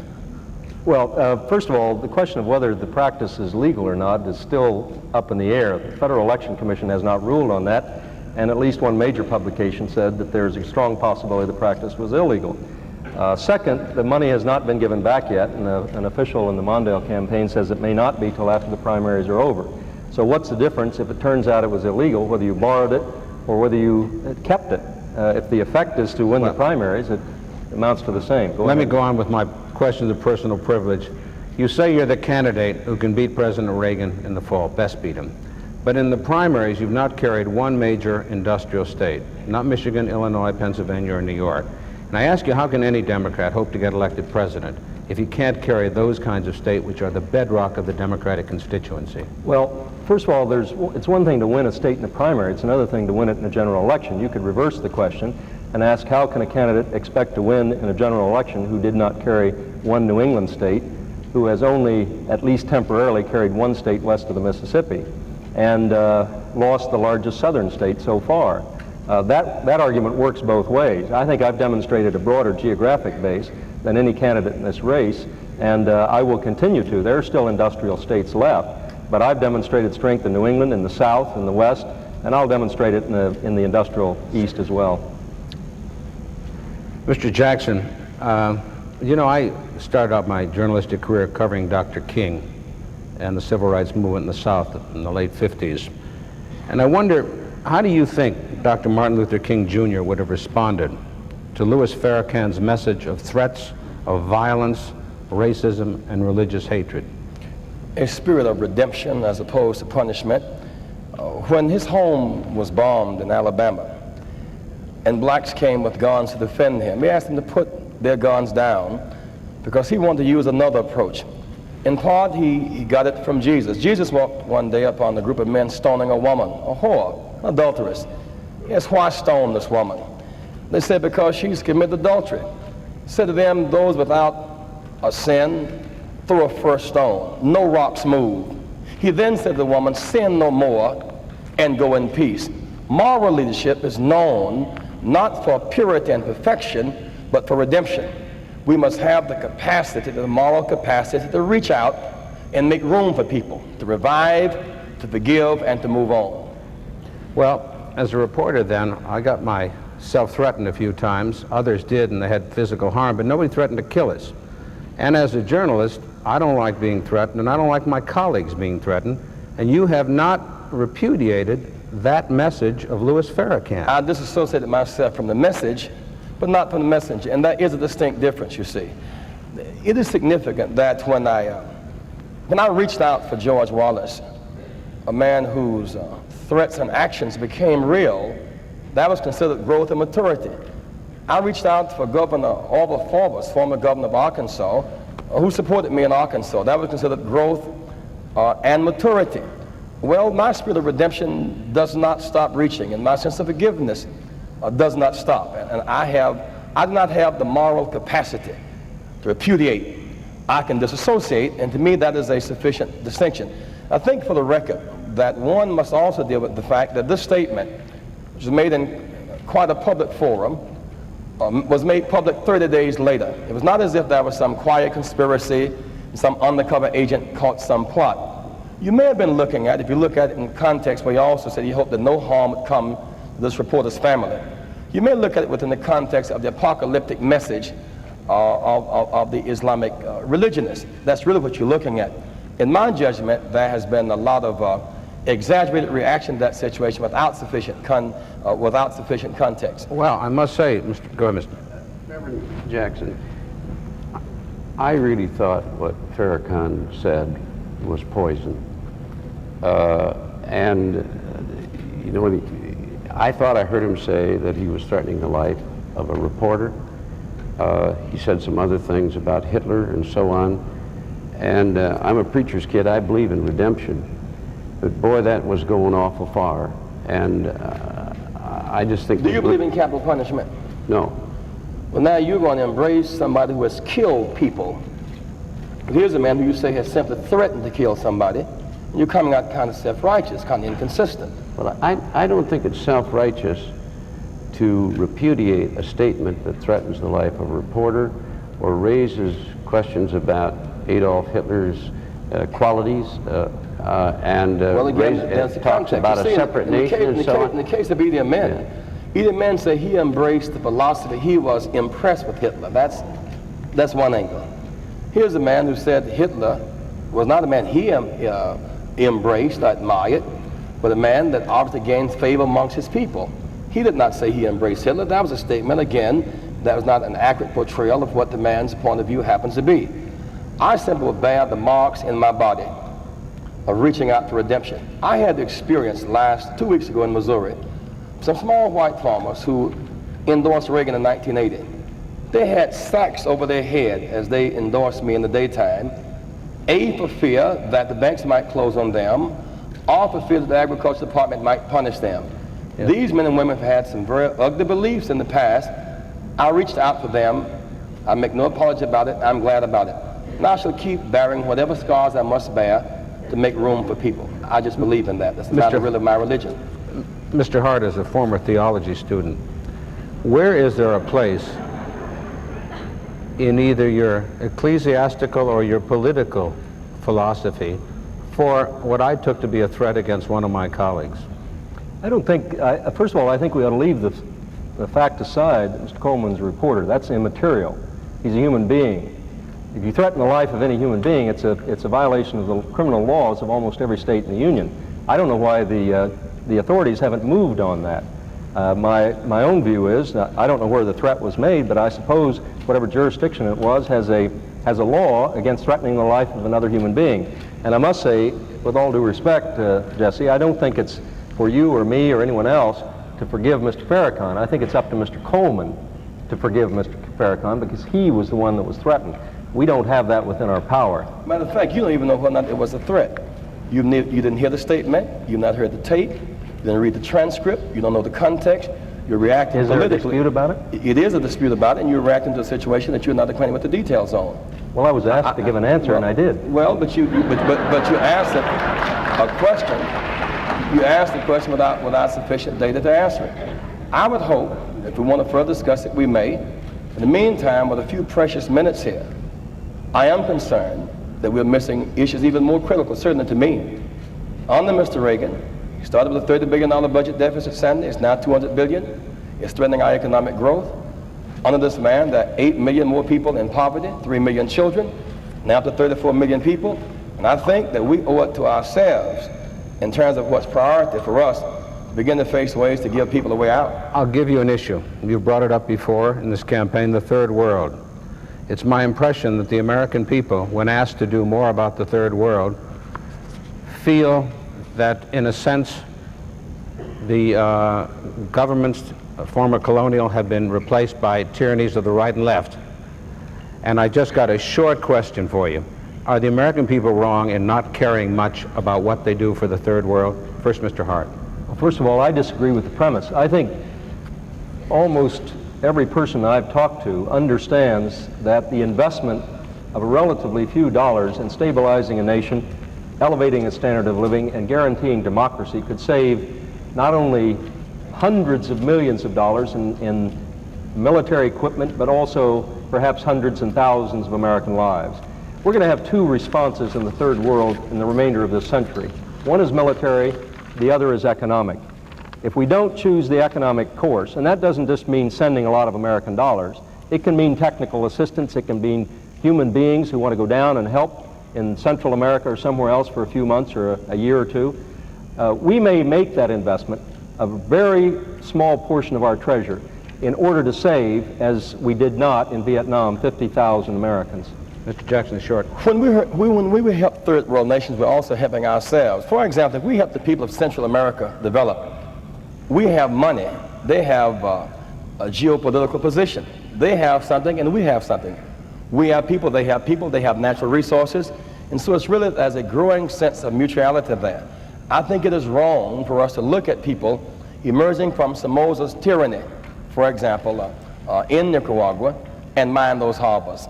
Well, first of all, the question of whether the practice is legal or not is still up in the air. The Federal Election Commission has not ruled on that, and at least one major publication said that there's a strong possibility the practice was illegal. Second, the money has not been given back yet, and an official in the Mondale campaign says it may not be till after the primaries are over. So what's the difference if it turns out it was illegal, whether you borrowed it or whether you kept it? If the effect is to win the primaries, it amounts to the same. Let me go on with my question of personal privilege. You say you're the candidate who can beat President Reagan in the fall, best beat him. But in the primaries, you've not carried one major industrial state, not Michigan, Illinois, Pennsylvania, or New York. And I ask you, how can any Democrat hope to get elected president if he can't carry those kinds of states which are the bedrock of the Democratic constituency? Well, first of all, it's one thing to win a state in a primary. It's another thing to win it in a general election. You could reverse the question and ask, how can a candidate expect to win in a general election who did not carry one New England state, who has only, at least temporarily, carried one state west of the Mississippi, and lost the largest southern state so far? That argument works both ways. I think I've demonstrated a broader geographic base than any candidate in this race, and I will continue to. There are still industrial states left, but I've demonstrated strength in New England, in the South, in the West, and I'll demonstrate it in the industrial East as well. Mr. Jackson, you know, I started out my journalistic career covering Dr. King and the civil rights movement in the South in the late 50s. And I wonder, how do you think Dr. Martin Luther King Jr. would have responded to Louis Farrakhan's message of threats of violence, racism, and religious hatred? A spirit of redemption as opposed to punishment. When his home was bombed in Alabama and blacks came with guns to defend him, he asked them to put their guns down because he wanted to use another approach. In part, he got it from Jesus. Jesus walked one day upon a group of men stoning a woman, a whore, an adulteress. He asked, why stone this woman? They said, because she's committed adultery. He said to them, those without a sin, throw a first stone. No rocks moved. He then said to the woman, sin no more and go in peace. Moral leadership is known not for purity and perfection, but for redemption. We must have the capacity, the moral capacity to reach out and make room for people, to revive, to forgive, and to move on. Well, as a reporter then, I got myself threatened a few times. Others did, and they had physical harm, but nobody threatened to kill us. And as a journalist, I don't like being threatened, and I don't like my colleagues being threatened, and you have not repudiated that message of Louis Farrakhan. I disassociated myself from the message, but not from the messenger, and that is a distinct difference, you see. It is significant that when I reached out for George Wallace, a man whose threats and actions became real, that was considered growth and maturity. I reached out for Governor Orville Forbes, former governor of Arkansas, who supported me in Arkansas. That was considered growth and maturity. Well, my spirit of redemption does not stop reaching, and my sense of forgiveness does not stop. And I do not have the moral capacity to repudiate. I can disassociate, and to me that is a sufficient distinction. I think for the record that one must also deal with the fact that this statement, which was made in quite a public forum, was made public 30 days later. It was not as if there was some quiet conspiracy, some undercover agent caught some plot. You may have been looking at, if you look at it in context where you also said you hoped that no harm would come to this reporter's family. You may look at it within the context of the apocalyptic message of the Islamic religionists. That's really what you're looking at. In my judgment, there has been a lot of exaggerated reaction to that situation without sufficient context. Well, I must say, go ahead, Mr. Reverend Jackson, I really thought what Farrakhan said was poison. You know, I thought I heard him say that he was threatening the life of a reporter. He said some other things about Hitler and so on. And I'm a preacher's kid. I believe in redemption. But boy, that was going awful far. And I just think... Do you believe in capital punishment? No. Well, now you're going to embrace somebody who has killed people. But here's a man who you say has simply threatened to kill somebody. And you're coming out kind of self-righteous, kind of inconsistent. Well, I don't think it's self-righteous to repudiate a statement that threatens the life of a reporter or raises questions about Adolf Hitler's qualities Well, again, that's the talks context. about You a see, separate nation and so on. In the case of Idi Amin, Idi Amin said he embraced the philosophy. He was impressed with Hitler. That's one angle. Here's a man who said Hitler was not a man he embraced, admired, but a man that obviously gained favor amongst his people. He did not say he embraced Hitler. That was a statement, again, that was not an accurate portrayal of what the man's point of view happens to be. I simply bear the marks in my body of reaching out for redemption. I had the experience 2 weeks ago in Missouri, some small white farmers who endorsed Reagan in 1980. They had sacks over their head as they endorsed me in the daytime, A, for fear that the banks might close on them, or for fear that the Agriculture Department might punish them. Yeah. These men and women have had some very ugly beliefs in the past. I reached out for them. I make no apology about it. I'm glad about it. And I shall keep bearing whatever scars I must bear to make room for people. I just believe in that. That's not really my religion. Mr. Hart, as a former theology student, where is there a place in either your ecclesiastical or your political philosophy for what I took to be a threat against one of my colleagues? I don't think, first of all, I think we ought to leave the fact aside that Mr. Coleman's a reporter. That's immaterial. He's a human being. If you threaten the life of any human being, it's a violation of the criminal laws of almost every state in the Union. I don't know why the authorities haven't moved on that. My own view is, I don't know where the threat was made, but I suppose whatever jurisdiction it was has a law against threatening the life of another human being. And I must say, with all due respect, Jesse, I don't think it's for you or me or anyone else to forgive Mr. Farrakhan. I think it's up to Mr. Coleman to forgive Mr. Farrakhan because he was the one that was threatened. We don't have that within our power. Matter of fact, you don't even know whether or not it was a threat. You didn't hear the statement. You've not heard the tape. You didn't read the transcript. You don't know the context. You're reacting politically. Is there a dispute about it? It is a dispute about it, and you're reacting to a situation that you're not acquainted with the details on. Well, I was asked to give an answer, and I did. Well, but you asked a question. You asked the question without sufficient data to answer it. I would hope, if we want to further discuss it, we may. In the meantime, with a few precious minutes here, I am concerned that we're missing issues even more critical, certainly to me. Under Mr. Reagan, he started with a $30 billion budget deficit, Sandy. It's now $200 billion. It's threatening our economic growth. Under this man, there are 8 million more people in poverty, 3 million children, now to 34 million people. And I think that we owe it to ourselves in terms of what's priority for us to begin to face ways to give people a way out. I'll give you an issue. You've brought it up before in this campaign, the third world. It's my impression that the American people, when asked to do more about the third world, feel that, in a sense, the governments, former colonial, have been replaced by tyrannies of the right and left. And I just got a short question for you. Are the American people wrong in not caring much about what they do for the third world? First, Mr. Hart. Well, first of all, I disagree with the premise. I think almost every person I've talked to understands that the investment of a relatively few dollars in stabilizing a nation, elevating its standard of living, and guaranteeing democracy could save not only hundreds of millions of dollars in military equipment, but also perhaps hundreds and thousands of American lives. We're going to have two responses in the third world in the remainder of this century. One is military, the other is economic. If we don't choose the economic course, and that doesn't just mean sending a lot of American dollars, it can mean technical assistance, it can mean human beings who want to go down and help in Central America or somewhere else for a few months or a year or two. We may make that investment, a very small portion of our treasure, in order to save, as we did not in Vietnam, 50,000 Americans. Mr. Jackson, short. When we help third world nations, we're also helping ourselves. For example, if we help the people of Central America develop, we have money, they have a geopolitical position. They have something and we have something. We have people, they have natural resources, and so it's really as a growing sense of mutuality there. I think it is wrong for us to look at people emerging from Somoza's tyranny, for example, in Nicaragua, and mine those harbors,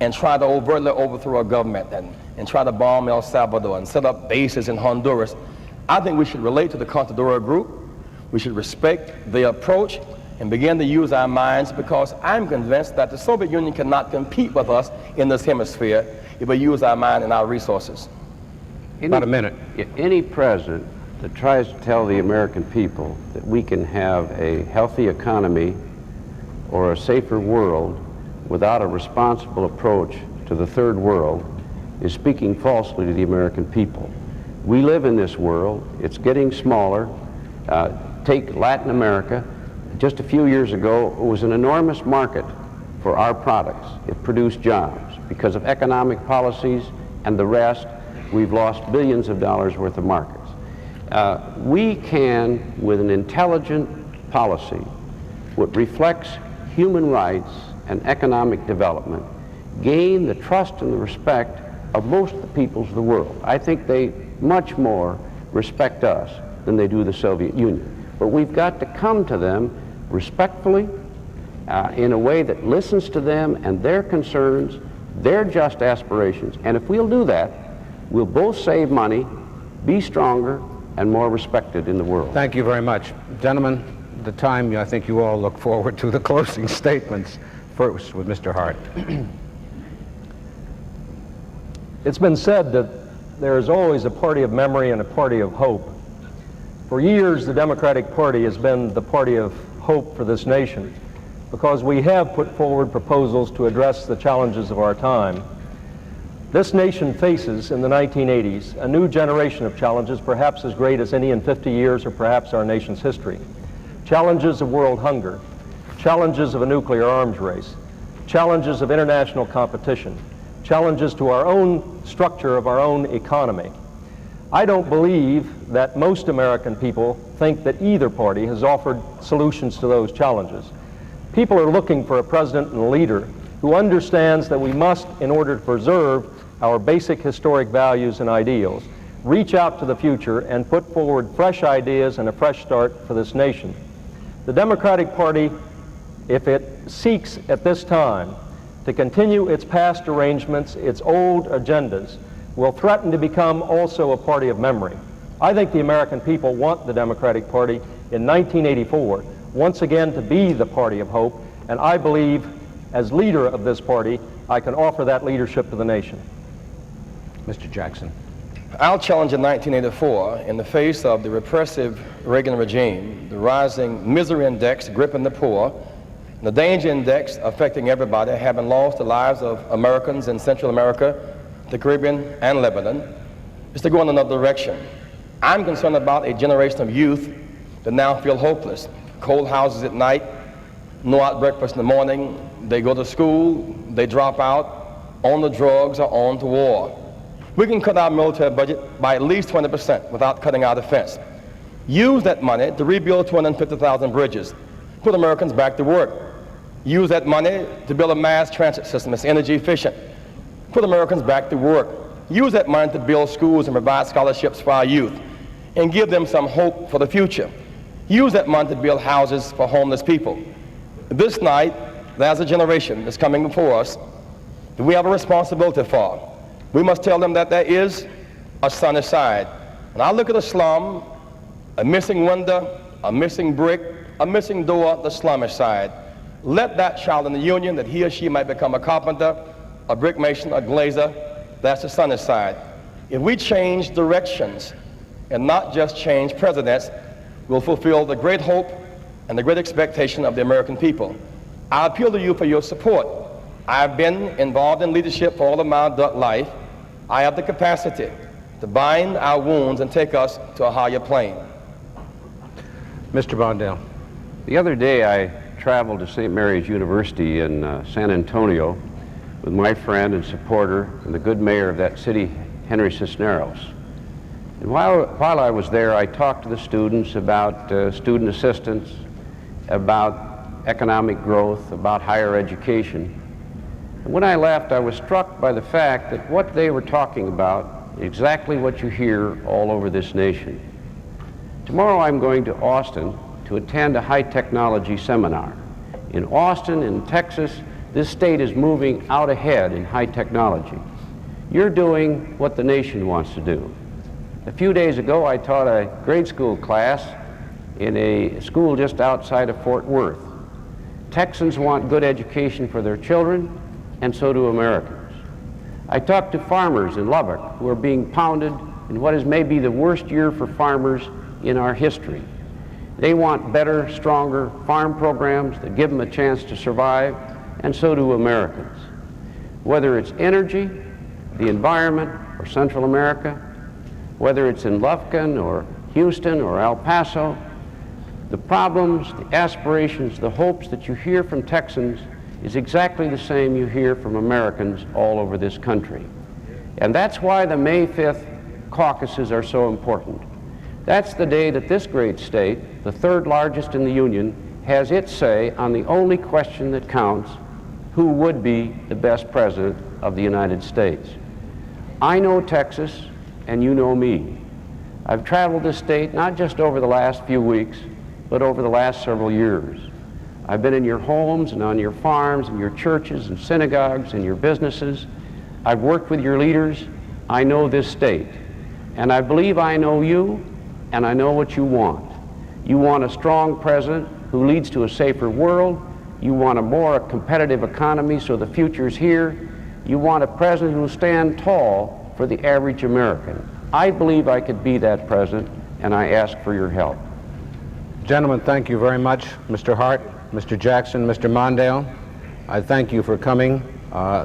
and try to overtly overthrow a government and try to bomb El Salvador and set up bases in Honduras. I think we should relate to the Contadora group. We should respect their approach and begin to use our minds, because I'm convinced that the Soviet Union cannot compete with us in this hemisphere if we use our mind and our resources. About a minute. Any president that tries to tell the American people that we can have a healthy economy or a safer world without a responsible approach to the third world is speaking falsely to the American people. We live in this world. It's getting smaller. Take Latin America. Just a few years ago, it was an enormous market for our products. It produced jobs. Because of economic policies and the rest, we've lost billions of dollars worth of markets. We can, with an intelligent policy, what reflects human rights and economic development, gain the trust and the respect of most of the peoples of the world. I think they much more respect us than they do the Soviet Union. But we've got to come to them respectfully, in a way that listens to them and their concerns, their just aspirations. And if we'll do that, we'll both save money, be stronger, and more respected in the world. Thank you very much. Gentlemen, the time I think you all look forward to the closing statements. First with Mr. Hart. It's been said that there is always a party of memory and a party of hope. For years, the Democratic Party has been the party of hope for this nation, because we have put forward proposals to address the challenges of our time. This nation faces, in the 1980s, a new generation of challenges, perhaps as great as any in 50 years or perhaps our nation's history. Challenges of world hunger, challenges of a nuclear arms race, challenges of international competition, challenges to our own structure of our own economy. I don't believe that most American people think that either party has offered solutions to those challenges. People are looking for a president and a leader who understands that we must, in order to preserve our basic historic values and ideals, reach out to the future and put forward fresh ideas and a fresh start for this nation. The Democratic Party, if it seeks at this time to continue its past arrangements, its old agendas, will threaten to become also a party of memory. I think the American people want the Democratic Party in 1984 once again to be the party of hope, and I believe, as leader of this party, I can offer that leadership to the nation. Mr. Jackson. I'll challenge in 1984, in the face of the repressive Reagan regime, the rising misery index gripping the poor, the danger index affecting everybody, having lost the lives of Americans in Central America, the Caribbean, and Lebanon, is to go in another direction. I'm concerned about a generation of youth that now feel hopeless. Cold houses at night, no out breakfast in the morning, they go to school, they drop out, on the drugs or on to war. We can cut our military budget by at least 20% without cutting our defense. Use that money to rebuild 250,000 bridges, put Americans back to work. Use that money to build a mass transit system that's energy efficient. Put Americans back to work. Use that money to build schools and provide scholarships for our youth and give them some hope for the future. Use that money to build houses for homeless people. This night, there's a generation that's coming before us that we have a responsibility for. We must tell them that there is a sunny side. When I look at a slum, a missing window, a missing brick, a missing door, the slummish side. Let that child in the union that he or she might become a carpenter, a brick mason, a glazer, that's the sunny side. If we change directions and not just change presidents, we'll fulfill the great hope and the great expectation of the American people. I appeal to you for your support. I've been involved in leadership for all of my adult life. I have the capacity to bind our wounds and take us to a higher plane. Mr. Mondale. The other day I traveled to St. Mary's University in San Antonio with my friend and supporter and the good mayor of that city, Henry Cisneros. And while I was there, I talked to the students about student assistance, about economic growth, about higher education. And when I left, I was struck by the fact that what they were talking about is exactly what you hear all over this nation. Tomorrow I'm going to Austin to attend a high technology seminar. In Austin, in Texas, this state is moving out ahead in high technology. You're doing what the nation wants to do. A few days ago, I taught a grade school class in a school just outside of Fort Worth. Texans want good education for their children, and so do Americans. I talked to farmers in Lubbock who are being pounded in what is maybe the worst year for farmers in our history. They want better, stronger farm programs that give them a chance to survive, and so do Americans. Whether it's energy, the environment, or Central America, whether it's in Lufkin or Houston or El Paso, the problems, the aspirations, the hopes that you hear from Texans is exactly the same you hear from Americans all over this country. And that's why the May 5th caucuses are so important. That's the day that this great state, the third largest in the Union, has its say on the only question that counts: who would be the best president of the United States? I know Texas, and you know me. I've traveled this state not just over the last few weeks, but over the last several years. I've been in your homes and on your farms and your churches and synagogues and your businesses. I've worked with your leaders. I know this state. And I believe I know you, and I know what you want. You want a strong president who leads to a safer world. You want a more competitive economy so the future's here. You want a president who will stand tall for the average American. I believe I could be that president, and I ask for your help. Gentlemen, thank you very much. Mr. Hart, Mr. Jackson, Mr. Mondale, I thank you for coming.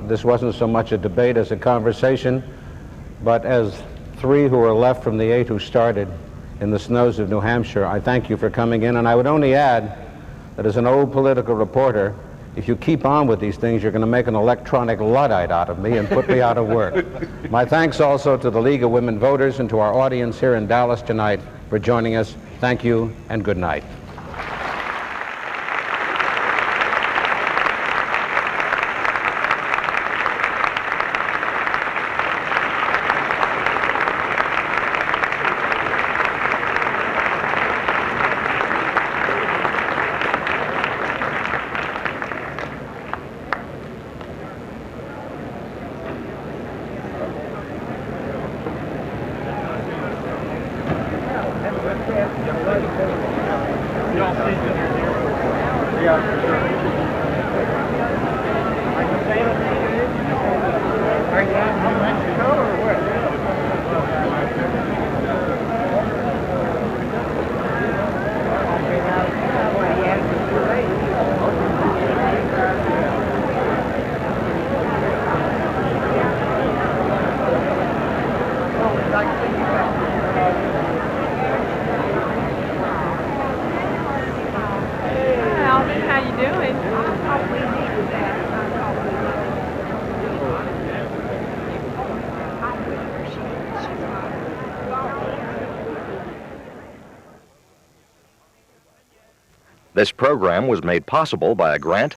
This wasn't so much a debate as a conversation, but as three who are left from the 8 who started in the snows of New Hampshire, I thank you for coming in, and I would only add that as an old political reporter, if you keep on with these things, you're going to make an electronic Luddite out of me and put me out of work. My thanks also to the League of Women Voters and to our audience here in Dallas tonight for joining us. Thank you and good night. This program was made possible by a grant